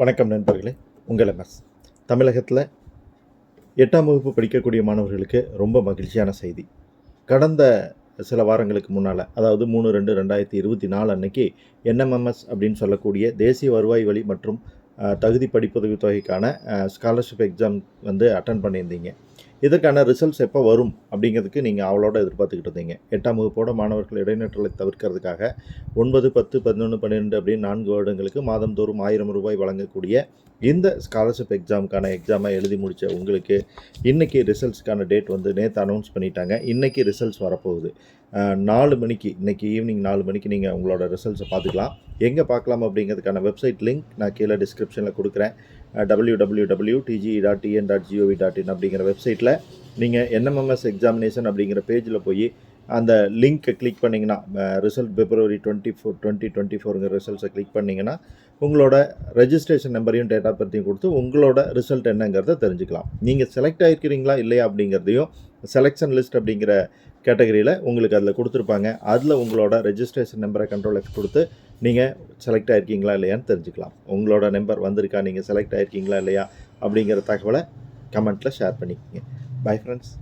வணக்கம் நண்பர்களே. உங்கள் எம்எஸ். தமிழகத்தில் 8ஆம் வகுப்பு படிக்கக்கூடிய மாணவர்களுக்கு ரொம்ப மகிழ்ச்சியான செய்தி. கடந்த சில வாரங்களுக்கு முன்னால், அதாவது 3/2/2024 அன்னைக்கு என்எம்எம்எஸ் அப்படின்னு சொல்லக்கூடிய தேசிய வருவாய் வழி மற்றும் தகுதி படிப்புதவி தொகைக்கான ஸ்காலர்ஷிப் எக்ஸாம் வந்து அட்டன் பண்ணியிருந்தீங்க. இதற்கான ரிசல்ட்ஸ் எப்போ வரும் அப்படிங்கிறதுக்கு நீங்கள் அவளோட எதிர்பார்த்துக்கிட்டு இருந்தீங்க. 8ஆம் வகுப்போட மாணவர்கள் இடைநிற்றலை தவிர்க்கிறதுக்காக 9, 10, 11, 12 அப்படின்னு 4 வருடங்களுக்கு மாதந்தோறும் ₹1000 வழங்கக்கூடிய இந்த ஸ்காலர்ஷிப் எக்ஸாமை எழுதி முடித்த உங்களுக்கு இன்றைக்கி ரிசல்ட்ஸ்க்கான டேட் வந்து நேற்று அனௌன்ஸ் பண்ணிட்டாங்க. இன்றைக்கி ரிசல்ட்ஸ் வரப்போகுது. 4 மணிக்கு, இன்றைக்கி ஈவினிங் 4 மணிக்கு நீங்கள் உங்களோட ரிசல்ட்ஸை பார்த்துக்கலாம். எங்கே பார்க்கலாம் அப்படிங்கிறதுக்கான வெப்சைட் லிங்க் நான் கீழே டிஸ்கிரிப்ஷனில் கொடுக்குறேன். www.tge.tn.gov.in அப்படிங்கிற வெப்சைட்டில் நீங்கள் என்எம்எம்எஸ் எக்ஸாமினேஷன் அப்படிங்கிற பேஜில் போய் அந்த லிங்க்கை கிளிக் பண்ணிங்கன்னா, ரிசல்ட் February 24, 2024 ரிசல்ட்ஸை கிளிக் பண்ணிங்கன்னா உங்களோட ரெஜிஸ்ட்ரேஷன் நம்பரையும் டேட் ஆஃப் பர்த்தையும் கொடுத்து உங்களோட ரிசல்ட் என்னங்கிறத தெரிஞ்சுக்கலாம். நீங்கள் செலக்ட் ஆகிருக்கிறீங்களா இல்லையா அப்படிங்கிறதையும் செலெக்ஷன் லிஸ்ட் அப்படிங்கிற கேட்டகரியில் உங்களுக்கு அதில் கொடுத்துருப்பாங்க. அதில் உங்களோட ரெஜிஸ்ட்ரேஷன் நம்பரை Ctrl F கொடுத்து நீங்கள் செலக்ட் ஆகிருக்கீங்களா இல்லையான்னு தெரிஞ்சுக்கலாம். உங்களோட நம்பர் வந்திருக்கா, நீங்கள் செலக்ட் ஆகிருக்கீங்களா இல்லையா அப்படிங்கிற தகவலை கமெண்ட்டில் ஷேர் பண்ணிக்கோங்க. Bye friends.